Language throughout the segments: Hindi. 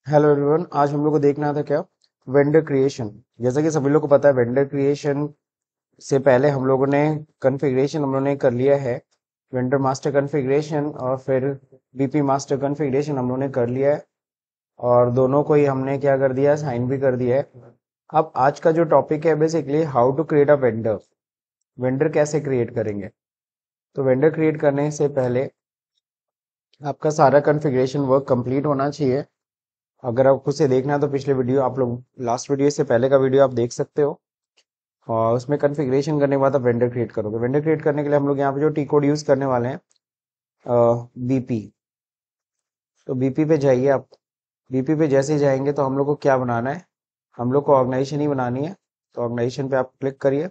हेलो एवरीवन, आज हम लोग को देखना था क्या वेंडर क्रिएशन। जैसा कि सभी लोग को पता है, वेंडर क्रिएशन से पहले हम लोगों ने कॉन्फ़िगरेशन हम लोगों ने कर लिया है। वेंडर मास्टर कॉन्फ़िगरेशन और फिर बीपी मास्टर कॉन्फ़िगरेशन हम लोगों ने कर लिया है, और दोनों को ही हमने क्या कर दिया है, साइन भी कर दिया है। अब आज का जो टॉपिक है basically how to create a vendor. Vendor कैसे क्रिएट करेंगे। तो वेंडर क्रिएट करने से पहले आपका सारा कॉन्फ़िगरेशन वर्क कंप्लीट होना चाहिए। अगर आपको उसे देखना है तो पिछले वीडियो आप लोग लास्ट वीडियो से पहले का वीडियो आप देख सकते हो, और उसमें कॉन्फ़िगरेशन करने के बाद आप वेंडर क्रिएट करोगे। वेंडर क्रिएट करने के लिए हम लोग यहाँ पे जो टी कोड यूज करने वाले हैं, बीपी। तो बीपी पे जाइए आप। बीपी पे जैसे ही जाएंगे तो हम लोग को क्या बनाना है, हम लोग को ऑर्गेनाइजेशन ही बनानी है। तो ऑर्गेनाइजेशन पे आप क्लिक करिए।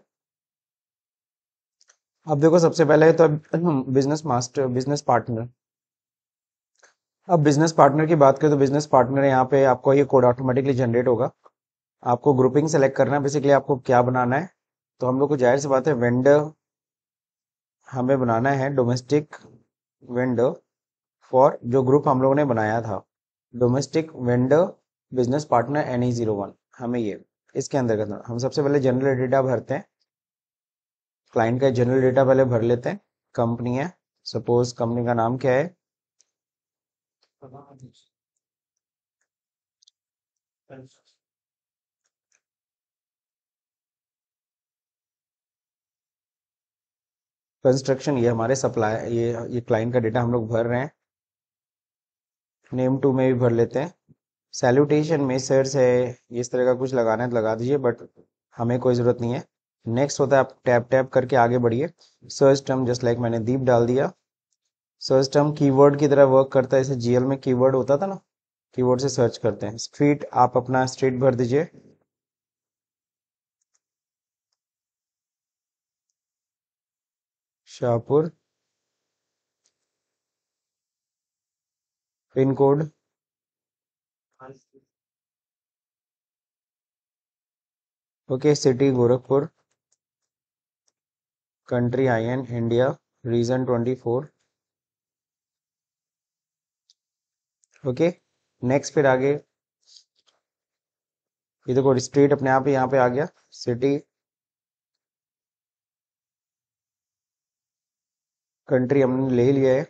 अब देखो, सबसे पहले तो बिजनेस मास्टर, बिजनेस पार्टनर। अब बिजनेस पार्टनर की बात करें तो बिजनेस पार्टनर यहाँ पे आपको ये कोड ऑटोमेटिकली जनरेट होगा। आपको ग्रुपिंग सेलेक्ट करना है, बेसिकली आपको क्या बनाना है। तो हम लोग को जाहिर सी बात है, वेंडर हमें बनाना है डोमेस्टिक वेंडर फॉर जो ग्रुप हम लोगों ने बनाया था, domestic vendor business partner NE01। हमें ये इसके अंदर करना। हम सबसे पहले जनरल डेटा भरते हैं। क्लाइंट का जनरल डेटा पहले भर लेते हैं। कंपनी है, सपोज कंपनी का नाम क्या है, कंस्ट्रक्शन। ये हमारे सप्लाई, ये क्लाइंट का डेटा हम लोग भर रहे हैं। नेम टू में भी भर लेते हैं। सैल्यूटेशन में सर है, इस तरह का कुछ लगाना है तो लगा दीजिए, बट हमें कोई ज़रूरत नहीं है। नेक्स्ट होता है, आप टैप टैप करके आगे बढ़िए। सर्च टर्म जस्ट लाइक मैंने दीप डाल दिया। सर्च टर्म कीवर्ड की तरह वर्क करता है, जैसे जीएल में कीवर्ड होता था ना, कीवर्ड से सर्च करते हैं। स्ट्रीट, आप अपना स्ट्रीट भर दीजिए। Shahpur. Pin code, okay. City Gorakhpur. Country IN India. Region 24। Okay. Next फिर आगे, ये देखो स्ट्रीट अपने आप ही यहाँ पे आ गया। सिटी, कंट्री हमने ले लिया है।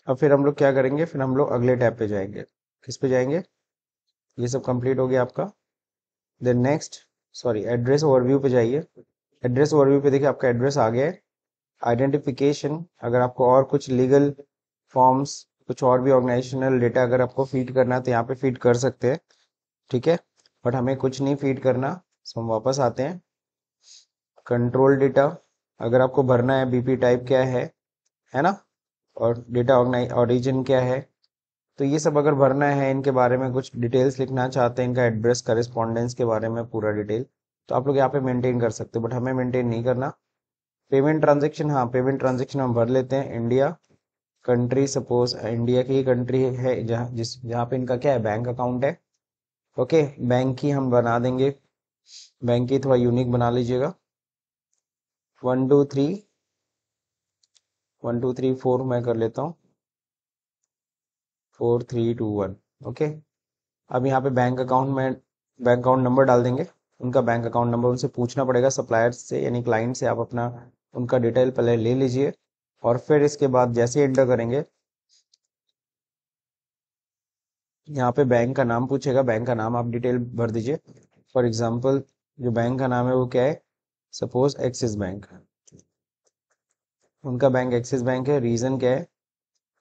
अब फिर हम लोग क्या करेंगे, फिर हम लोग अगले टैब पे जाएंगे। किस पे जाएंगे, ये सब कंप्लीट हो गया आपका। Then next, sorry, address overview पे जाइए। एड्रेस ओवरव्यू पे देखिए आपका एड्रेस आ गया है। आइडेंटिफिकेशन, अगर आपको और कुछ लीगल फॉर्म्स, कुछ और भी ऑर्गेनाइजेशनल डेटा अगर आपको फीड करना है तो यहाँ पे फीड कर सकते हैं, ठीक है। बट हमें कुछ नहीं फीड करना, सो हम वापस आते हैं। कंट्रोल डेटा, अगर आपको भरना है बीपी टाइप क्या है ना, और डेटा ऑरिजिन क्या है। तो ये सब अगर भरना है, इनके बारे में कुछ डिटेल्स लिखना चाहते हैं, इनका एड्रेस करेस्पॉन्डेंस के बारे में पूरा डिटेल, तो आप लोग यहाँ पे मेंटेन कर सकते हो, बट हमें मेंटेन नहीं करना। पेमेंट ट्रांजेक्शन, हाँ पेमेंट ट्रांजेक्शन हम भर लेते हैं। इंडिया, कंट्री सपोज इंडिया की कंट्री है, जहाँ पे इनका क्या है, बैंक अकाउंट है। ओके, बैंक की हम बना देंगे। बैंक की थोड़ा यूनिक बना लीजिएगा। 1 2 3, 1 2 3 4 मैं कर लेता हूँ। 4 3 2 1। ओके। अब यहाँ पे बैंक अकाउंट में बैंक अकाउंट नंबर डाल देंगे। उनका बैंक अकाउंट नंबर उनसे पूछना पड़ेगा, सप्लायर से यानी क्लाइंट से। आप अपना उनका डिटेल पहले ले लीजिए, और फिर इसके बाद जैसे ही एंटर करेंगे, यहाँ पे बैंक का नाम पूछेगा। बैंक का नाम आप डिटेल भर दीजिए। फॉर एग्जांपल, जो बैंक का नाम है वो क्या है, सपोज एक्सिस बैंक। उनका बैंक एक्सिस बैंक है। रीजन क्या है,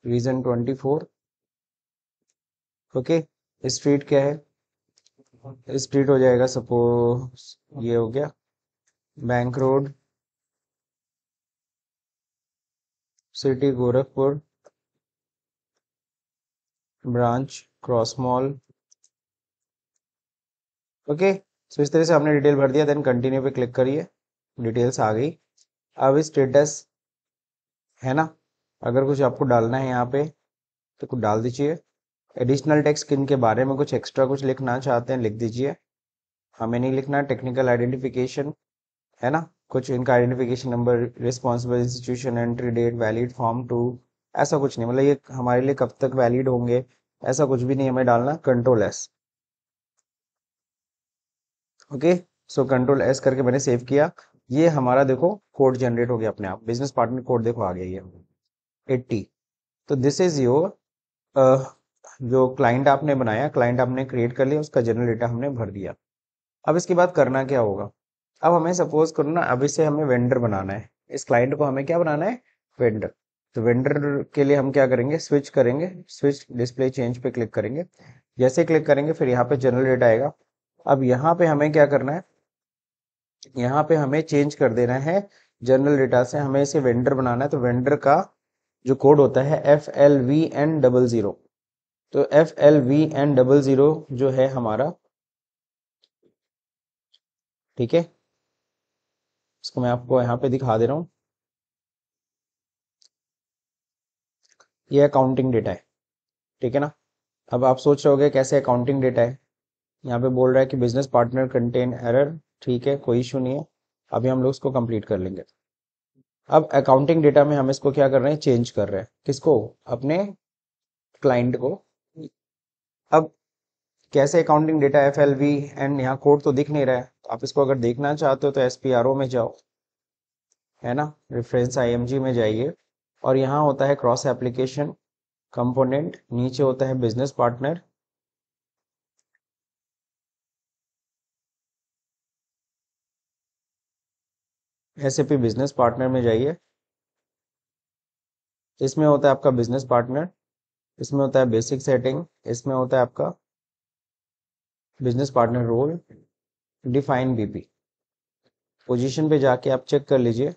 रीजन 24। ओके। स्ट्रीट क्या है, स्ट्रीट हो जाएगा सपोज, ये हो गया bank road, city Gorakhpur, branch cross mall. Okay. So इस तरह से आपने डिटेल भर दिया, देन कंटिन्यू पे क्लिक करिए। डिटेल्स आ गई। अब स्टेटस है ना, अगर कुछ आपको डालना है यहाँ पे तो कुछ डाल दीजिए। एडिशनल टेक्स्ट, किन के बारे में कुछ एक्स्ट्रा कुछ लिखना चाहते हैं लिख दीजिए। हमें नहीं लिखना। टेक्निकल आइडेंटिफिकेशन है ना, कुछ इनका identification number, responsible institution, entry date, valid form to, ऐसा कुछ नहीं, मतलब ये हमारे लिए कब तक वैलिड होंगे, ऐसा कुछ भी नहीं हमें डालना, control S. Okay, so control S करके मैंने सेव किया। ये हमारा देखो कोड जनरेट हो गया अपने आप, बिजनेस पार्टनर कोड देखो आ गया ये 80। तो दिस इज योर जो क्लाइंट आपने बनाया, क्लाइंट आपने क्रिएट कर लिया, उसका जनरल डेटा हमने भर दिया। अब इसके बाद करना क्या होगा, अब हमें सपोज करो ना, अब इसे हमें वेंडर बनाना है, इस क्लाइंट को हमें क्या बनाना है, वेंडर। तो वेंडर के लिए हम क्या करेंगे, स्विच करेंगे, स्विच डिस्प्ले चेंज पे क्लिक करेंगे। जैसे क्लिक करेंगे फिर यहाँ पे जनरल डेटा आएगा। अब यहाँ पे हमें क्या करना है, यहाँ पे हमें चेंज कर देना है जनरल डेटा से, हमें इसे वेंडर बनाना है। तो वेंडर का जो कोड होता है FLVN00। तो FLVN00 जो है हमारा, ठीक है, इसको मैं आपको यहाँ पे दिखा दे रहा हूँ। ये अकाउंटिंग डेटा है, ठीक है ना। अब आप सोच रहे होगे कैसे अकाउंटिंग डेटा है, यहाँ पे बोल रहा है कि बिजनेस पार्टनर कंटेन एरर, ठीक है, कोई इशू नहीं है। अभी हम लोग इसको कंप्लीट कर लेंगे। अब अकाउंटिंग डेटा में हम इसको क्या कर रहे हैं, चेंज कर रहे हैं, किसको, अपने क्लाइंट को। अब कैसे अकाउंटिंग डेटा FLV एंड यहाँ कोड तो दिख नहीं रहा है, तो आप इसको अगर देखना चाहते हो तो SPRO में जाओ, है ना, रेफरेंस IMG में जाइए, और यहाँ होता है क्रॉस एप्लीकेशन कंपोनेंट, नीचे होता है business partner. SAP business partner में जाइए, इसमें होता है आपका बिजनेस पार्टनर, इसमें होता है बेसिक सेटिंग, इसमें होता है आपका business partner role, define BP। Position पे जाके आप चेक कर लीजिए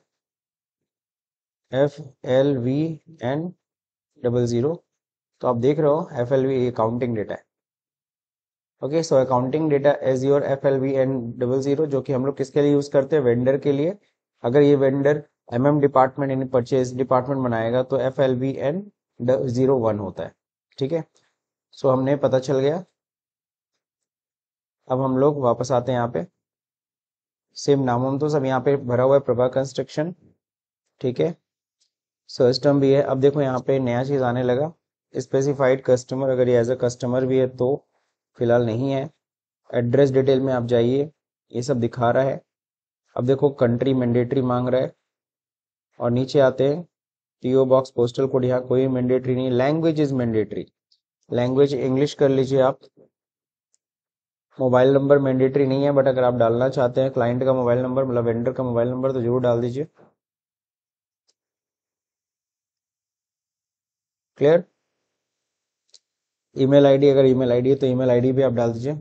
FLVN00। तो आप देख रहे हो FLV अकाउंटिंग डेटा है। Okay, so accounting data as your FLVN00, जो कि हम लोग किसके लिए यूज करते हैं, वेंडर के लिए। अगर ये वेंडर डिपार्टमेंट यानी परचेज डिपार्टमेंट बनाएगा तो FLVN01 होता है, ठीक है। सो हमने पता चल गया। अब हम लोग वापस आते हैं यहाँ पे, सेम नाम हम तो सब यहाँ पे भरा हुआ है, प्रभा कंस्ट्रक्शन, ठीक है। सर्च टर्म भी है। अब देखो यहाँ पे नया चीज आने लगा, स्पेसिफाइड कस्टमर, अगर ये एज अ कस्टमर भी है तो फिलहाल नहीं है। एड्रेस डिटेल में आप जाइए, ये सब दिखा रहा है। अब देखो कंट्री मैंडेटरी मांग रहा है, और नीचे आते हैं PO बॉक्स पोस्टल कोड, यहाँ कोई मैंडेटरी नहीं। Language is mandatory, language English कर लीजिए आप। मोबाइल नंबर मैंडेटरी नहीं है, बट अगर आप डालना चाहते हैं क्लाइंट का मोबाइल नंबर, मतलब वेंडर का मोबाइल नंबर, तो जरूर डाल दीजिए। क्लियर। ईमेल आईडी, अगर ईमेल आईडी है तो ईमेल आईडी भी आप डाल दीजिए।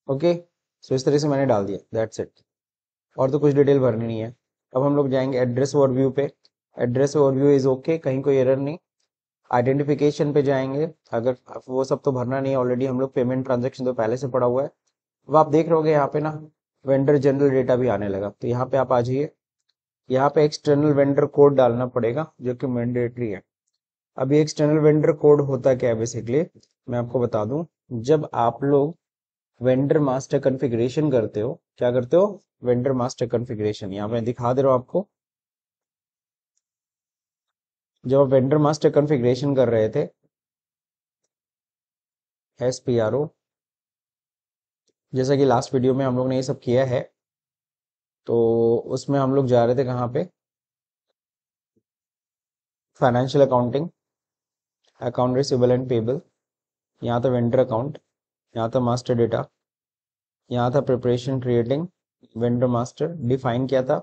ओके, सो इस तरह से मैंने डाल दिया, दैट्स इट। और तो कुछ डिटेल भरनी नहीं है। अब हम लोग जाएंगे एड्रेस ओवरव्यू पे। एड्रेस ओवरव्यू इज ओके, कहीं कोई एरर नहीं। आइडेंटिफिकेशन पे जाएंगे, अगर वो सब तो भरना नहीं है, ऑलरेडी हम लोग पेमेंट ट्रांजेक्शन तो पहले से पड़ा हुआ है। अब आप देख रहे होगे यहाँ पे ना वेंडर जनरल डेटा भी आने लगा, तो यहाँ पे आप आ जाइए। यहाँ पे एक्सटर्नल वेंडर कोड डालना पड़ेगा, जो कि मैंडेटरी है। अब ये एक्सटर्नल वेंडर कोड होता क्या है बेसिकली, मैं आपको बता दूं। जब आप लोग वेंडर मास्टर कॉन्फ़िगरेशन करते हो, क्या करते हो, वेंडर मास्टर कॉन्फ़िगरेशन, यहाँ मैं दिखा दे रहा हूँ आपको। जब आप वेंडर मास्टर कॉन्फ़िगरेशन कर रहे थे, SPRO, जैसा कि लास्ट वीडियो में हम लोग ने ये सब किया है, तो उसमें हम लोग जा रहे थे कहाँ पे, financial accounting, account receivable and payable, यहाँ था वेंडर अकाउंट, यहाँ था मास्टर डेटा, यहाँ था preparation creating vendor master, define किया था।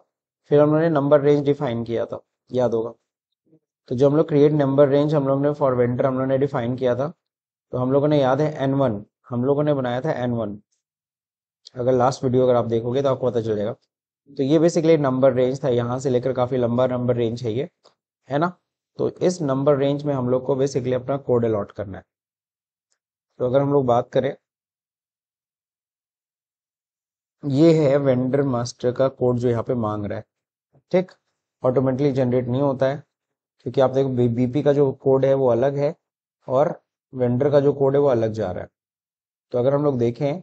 फिर हम लोगों ने नंबर रेंज डिफाइन किया था, याद होगा। तो जो हम लोग क्रिएट नंबर रेंज हम लोग ने फॉर वेंडर हम लोग ने डिफाइन किया था, तो हम लोगों ने याद है N1, हम लोगों ने बनाया था N1। अगर लास्ट वीडियो अगर आप देखोगे तो आपको पता चल जाएगा। तो ये बेसिकली नंबर रेंज था, यहाँ से लेकर काफी लंबा नंबर रेंज है ये, है ना। तो इस नंबर रेंज में हम लोग को बेसिकली अपना कोड अलॉट करना है। तो अगर हम लोग बात करें, ये है वेंडर मास्टर का कोड जो यहाँ पे मांग रहा है, ठीक। ऑटोमेटिकली जनरेट नहीं होता है, क्योंकि आप देखो BP का जो कोड है वो अलग है, और वेंडर का जो कोड है वो अलग जा रहा है। तो अगर हम लोग देखें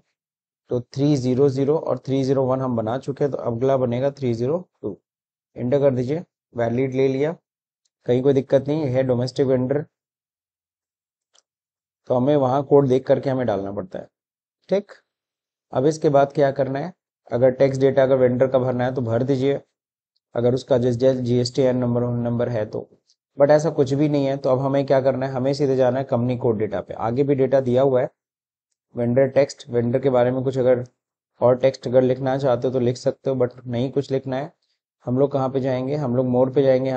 तो 300 और 301 हम बना चुके हैं, तो अगला बनेगा 302। एंटर कर दीजिए, वैलिड ले लिया, कहीं कोई दिक्कत नहीं है, डोमेस्टिक वेंडर, तो हमें वहाँ कोड देख करके हमें डालना पड़ता है। ठीक, अब इसके बाद क्या करना है, अगर टैक्स डेटा अगर वेंडर का भरना है तो भर दीजिए, अगर उसका जैसे GSTN नंबर है तो। बट ऐसा कुछ भी नहीं है, तो अब हमें क्या करना है, हमें सीधे जाना है कंपनी कोड डेटा पे। आगे भी डेटा दिया हुआ है, वेंडर टेक्स्ट, वेंडर के बारे में कुछ अगर और टेक्स्ट अगर लिखना चाहते हो तो लिख सकते हो, बट नहीं कुछ लिखना है। हम लोग कहाँ पे जाएंगे, हम लोग मोर पे जाएंगे।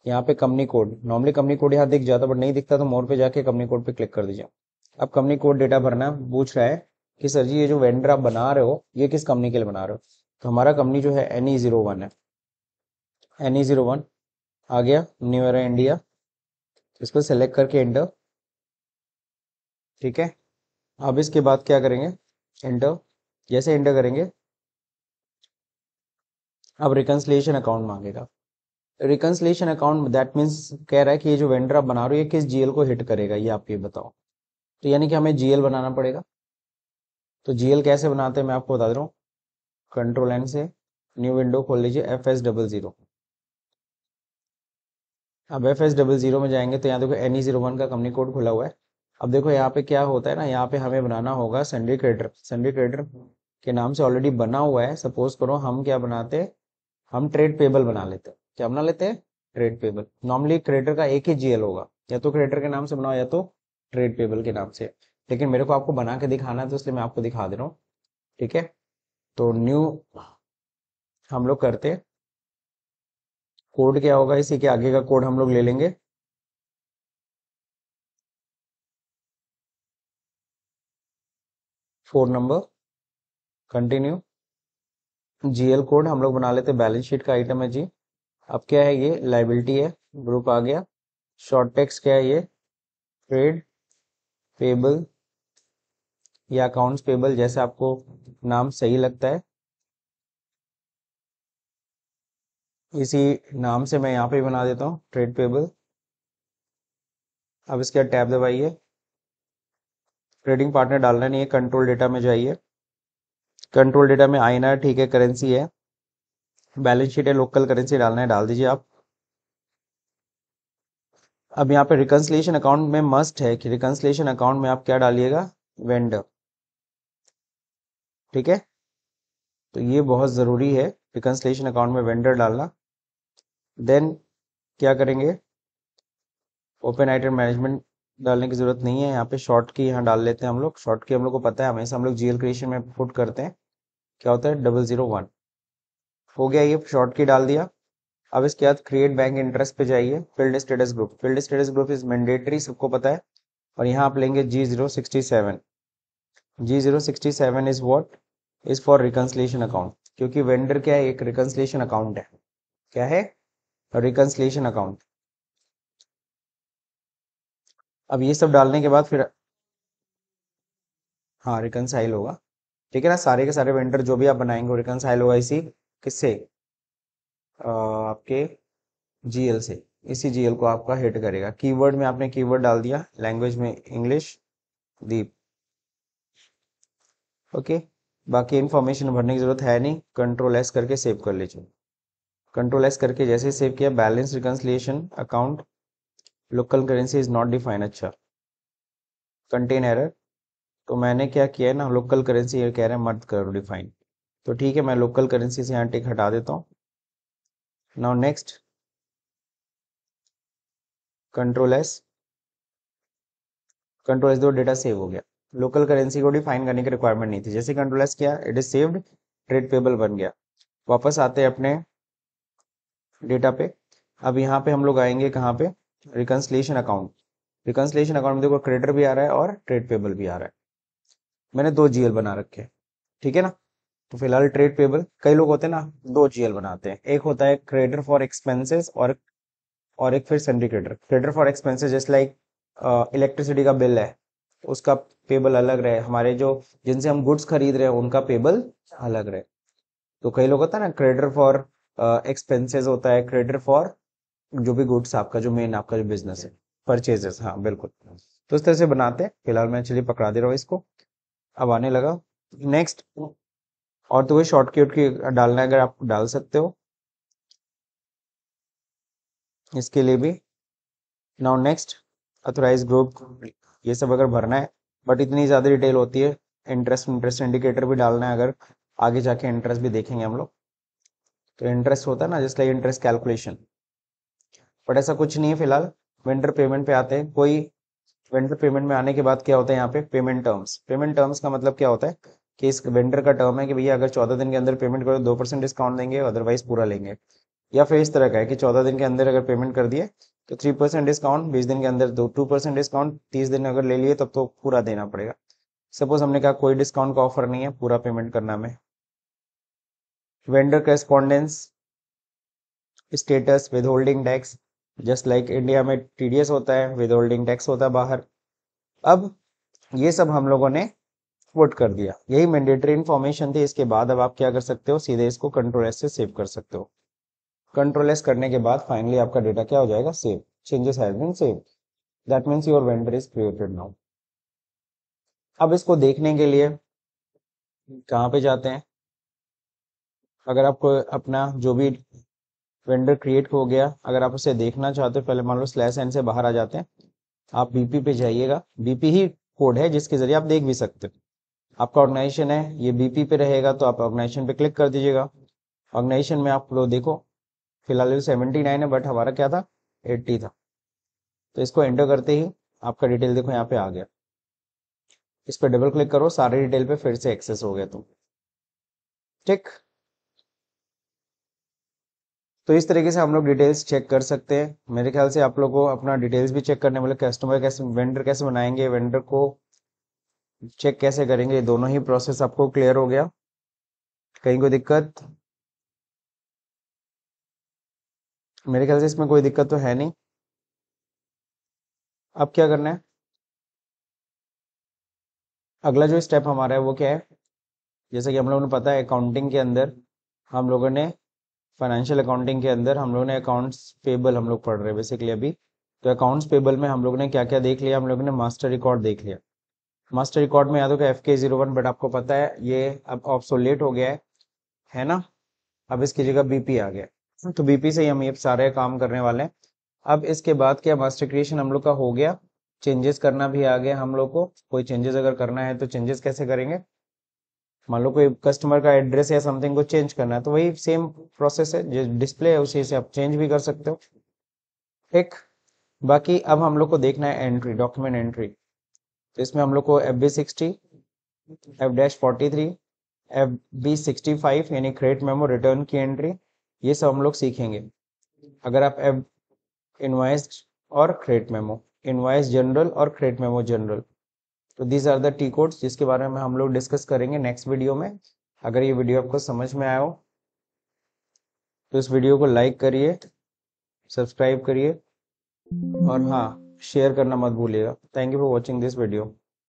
यहाँ पे company code, normally company code यहाँ दिख जाता, बट नहीं दिखता तो मोर पे जाके कंपनी कोड पे क्लिक कर दीजिए। अब कंपनी कोड डेटा भरना पूछ रहा है कि सर जी ये जो वेंडर आप बना रहे हो ये किस कंपनी के लिए बना रहे हो, तो हमारा कंपनी जो है NE01 है। NE01 आ गया, न्यू एरा इंडिया, इसको सेलेक्ट करके एंटर। ठीक है, अब इसके बाद क्या करेंगे, एंटर। जैसे एंटर करेंगे, अब रिकंसिलिएशन अकाउंट मांगेगा। रिकंसिलिएशन अकाउंट दैट मीन्स कह रहा है कि ये जो वेंडर आप बना रहे हो ये किस GL को हिट करेगा, ये आप ये बताओ। तो यानी कि हमें GL बनाना पड़ेगा। तो GL कैसे बनाते हैं मैं आपको बता दे रहा हूँ। कंट्रोल N से न्यू विंडो खोल लीजिए, FS00। अब FS00 में जाएंगे तो यहाँ देखो NE01 का कंपनी कोड खुला हुआ है। अब देखो यहाँ पे क्या होता है ना, यहाँ पे हमें बनाना होगा सन्डी क्रेडिटर। सन्डी क्रेडिटर के नाम से ऑलरेडी बना हुआ है। सपोज करो हम क्या बनाते, हम ट्रेड पेबल बना लेते हैं। क्या बना लेते हैं, ट्रेड पेबल। नॉर्मली क्रेडिटर का एक ही GL होगा, या तो क्रेडिटर के नाम से बनाओ या तो ट्रेड पेबल के नाम से। लेकिन मेरे को आपको बना के दिखाना है तो इसलिए मैं आपको दिखा दे रहा हूँ। ठीक है, तो न्यू हम लोग करते हैं, कोड क्या होगा, इसी के आगे का कोड हम लोग ले लेंगे। Four number, continue. GL code हम लोग बना लेते हैं, बैलेंस शीट का आइटम है जी। अब क्या है, ये लाइबिलिटी है, ग्रुप आ गया। शॉर्ट टेक्स्ट क्या है, ये ट्रेड पेबल या अकाउंट्स पेबल, जैसे आपको नाम सही लगता है इसी नाम से मैं यहाँ पे बना देता हूँ, ट्रेड पेबल। अब इसके बाद टैब दबाइए, ट्रेडिंग पार्टनर डालना नहीं है, कंट्रोल डेटा में जाइए। कंट्रोल डेटा में INR ठीक है, करेंसी है, बैलेंस शीट है, लोकल करेंसी डालना है, डाल दीजिए आप। अब यहाँ पे रिकंसिलिएशन अकाउंट में मस्ट है कि रिकंसिलिएशन अकाउंट में आप क्या डालिएगा, वेंडर। ठीक है, तो ये बहुत ज़रूरी है रिकंसिलिएशन अकाउंट में वेंडर डालना। देन क्या करेंगे, ओपन आइटम मैनेजमेंट डालने की जरूरत नहीं है, यहाँ पे शॉर्ट की यहाँ डाल लेते हैं हम लोग। शॉर्ट की हम लोग को पता है, हमेशा हम लोग GL क्रिएशन में पुट करते हैं, क्या होता है 001। हो गया, ये शॉर्ट की डाल दिया। अब इसके बाद क्रिएट बैंक इंटरेस्ट पे जाइए, field status group. Field status group is mandatory, सबको पता है। और यहाँ आप लेंगे G067। G067 is what, is for reconciliation account, क्योंकि वेंडर क्या है, एक रिकंसिलिएशन अकाउंट है। क्या है, रिकंसिलिएशन अकाउंट। अब ये सब डालने के बाद फिर हाँ रिकंसाइल होगा। ठीक है ना, सारे के सारे वेंडर जो भी आप बनाएंगे वो रिकंसाइल होगा इसी किससे, आपके GL से। इसी GL को आपका हिट करेगा। कीवर्ड में आपने कीवर्ड डाल दिया, लैंग्वेज में इंग्लिश, दीप। ओके, बाकी इंफॉर्मेशन भरने की जरूरत है नहीं, कंट्रोल S करके सेव कर लीजिए। कंट्रोल S करके जैसे ही सेव किया, balance reconciliation account, local currency is not define. अच्छा, कंटेन एरर, तो मैंने क्या किया है ना, लोकल करेंसी ये कह रहे हैं मत करो डिफाइन, तो ठीक है मैं लोकल करेंसी से यहाँ टिक हटा देता हूँ। Now next, control S, control S दो, डेटा सेव हो गया। लोकल करेंसी को डिफाइन करने की रिक्वायरमेंट नहीं थी, जैसे कंट्रोल S किया it is saved, trade payable बन गया। वापस आते हैं अपने डेटा पे। अब यहाँ पे हम लोग आएंगे कहाँ पे, रिकंसिलिएशन अकाउंट। रिकंसिलिएशन अकाउंट में देखो क्रेडिटर भी आ रहा है और ट्रेड पेबल भी आ रहा है। मैंने दो GL बना रखे हैं, ठीक है ना। तो फिलहाल ट्रेड पेबल, कई लोग होते हैं ना दो GL बनाते हैं, एक होता है क्रेडिटर फॉर एक्सपेंसेस और एक फिर सन्डी क्रेडिटर। क्रेडिटर फॉर एक्सपेंसेस जैसे लाइक इलेक्ट्रिसिटी का बिल है, उसका पेबल अलग रहे, हमारे जो जिनसे हम गुड्स खरीद रहे हैं उनका पेबल अलग रहे। तो कई लोग होता है ना क्रेडिटर फॉर एक्सपेंसेस होता है, क्रेडिटर फॉर जो भी गुड्स आपका जो मेन आपका जो बिजनेस है, परचेजेस, हाँ बिल्कुल। तो इस तरह से बनाते हैं। फिलहाल मैं चलिए पकड़ा दे रहा हूँ इसको, अब आने लगा। नेक्स्ट, और तो कोई शॉर्टकट की डालना है अगर आप डाल सकते हो इसके लिए भी। नाउ नेक्स्ट, अथोराइज ग्रुप, ये सब अगर भरना है, बट इतनी ज़्यादा डिटेल होती है। इंटरेस्ट इंडिकेटर भी डालना है, अगर आगे जाके इंटरेस्ट भी देखेंगे हम लोग, तो इंटरेस्ट होता है ना, just like interest calculation. But ऐसा कुछ नहीं है फिलहाल। वेंडर पेमेंट पे आते हैं। कोई वेंडर पेमेंट में आने के बाद क्या होता है यहाँ पे, पेमेंट टर्म्स। पेमेंट टर्म्स का मतलब क्या होता है कि इस वेंडर का टर्म है कि भैया अगर 14 दिन के अंदर पेमेंट करो 2% डिस्काउंट देंगे, अदरवाइज पूरा लेंगे। या फिर इस तरह का है कि 14 दिन के अंदर अगर पेमेंट कर दिए तो 3% डिस्काउंट, 20 दिन के अंदर 2% डिस्काउंट, 30 दिन अगर ले लिए तब तो पूरा देना पड़ेगा। सपोज हमने कहा कोई डिस्काउंट का ऑफर नहीं है, पूरा पेमेंट करना में। Vendor correspondence status, with holding tax, just like India में टीडीएस होता है, विद होल्डिंग टैक्स होता है बाहर। अब ये सब हम लोगों ने पुट कर दिया, यही मैंडेटरी इन्फॉर्मेशन थी। इसके बाद अब आप क्या कर सकते हो, सीधे इसको कंट्रोल एस से सेव कर सकते हो। कंट्रोल एस करने के बाद फाइनली आपका डेटा क्या हो जाएगा, save, changes has been save, that means your vendor is created now. अब इसको देखने के लिए कहाँ पे जाते हैं, अगर आपको अपना जो भी वेंडर क्रिएट हो गया, अगर आप उसे देखना चाहते हो, पहले मान लो स्लैश एन से बाहर आ जाते हैं, आप बीपी पे जाइएगा। बीपी ही कोड है जिसके जरिए आप देख भी सकते हो। आपका ऑर्गेनाइजेशन है, ये बीपी पे रहेगा, तो आप ऑर्गेनाइजेशन पे क्लिक कर दीजिएगा। ऑर्गेनाइजेशन में आप लोग देखो, फिलहाल 79 है, बट हमारा क्या था, 80 था। तो इसको एंटर करते ही आपका डिटेल देखो यहाँ पे आ गया। इस पर डबल क्लिक करो, सारे डिटेल पे फिर से एक्सेस हो गया। तो ठीक, तो इस तरीके से हम लोग डिटेल्स चेक कर सकते हैं। मेरे ख्याल से आप लोग को अपना डिटेल्स भी चेक करने वाले, कस्टमर कैसे, वेंडर कैसे बनाएंगे, वेंडर को चेक कैसे करेंगे, ये दोनों ही प्रोसेस आपको क्लियर हो गया। कहीं कोई दिक्कत? मेरे ख्याल से इसमें कोई दिक्कत तो है नहीं। अब क्या करना है, अगला जो स्टेप हमारा है वो क्या है, जैसे कि हम लोगों ने पता है अकाउंटिंग के अंदर हम लोगों ने, फाइनेंशियल अकाउंटिंग के अंदर हम लोगों ने अकाउंट्स पेबल हम लोग पढ़ रहे हैं बेसिकली अभी। तो अकाउंट्स पेबल में हम लोगों ने क्या क्या देख लिया, हम लोगों ने मास्टर रिकॉर्ड देख लिया। मास्टर रिकॉर्ड में याद होगा FK01, बट आपको पता है ये अब ऑब्सोलेट हो गया है ना। अब इसकी जगह बीपी आ गया, तो बीपी से ही हम ये सारे काम करने वाले हैं। अब इसके बाद क्या, मास्टर क्रिएशन हम लोग का हो गया, चेंजेस करना भी आ गया हम लोग को। कोई चेंजेस अगर करना है तो चेंजेस कैसे करेंगे, मान लो कोई कस्टमर का एड्रेस या समथिंग को चेंज करना है, तो वही सेम प्रोसेस है, जो डिस्प्ले है उसी से आप चेंज भी कर सकते हो। ठीक, बाकी अब हम लोग को देखना है एंट्री, डॉक्यूमेंट एंट्री। तो इसमें हम लोग को FB60, F-43, FB65 यानी क्रेडिट मेमो रिटर्न की एंट्री, ये सब हम लोग सीखेंगे। अगर आप इनवाइस और क्रेडिट मेमो, इनवाइस जनरल और क्रेडिट मेमो जनरल, तो these are the T codes जिसके बारे में हम लोग डिस्कस करेंगे नेक्स्ट वीडियो में। अगर ये वीडियो आपको समझ में आया हो तो इस वीडियो को लाइक करिए, सब्सक्राइब करिए, और हाँ, शेयर करना मत भूलिएगा। Thank you for watching this video.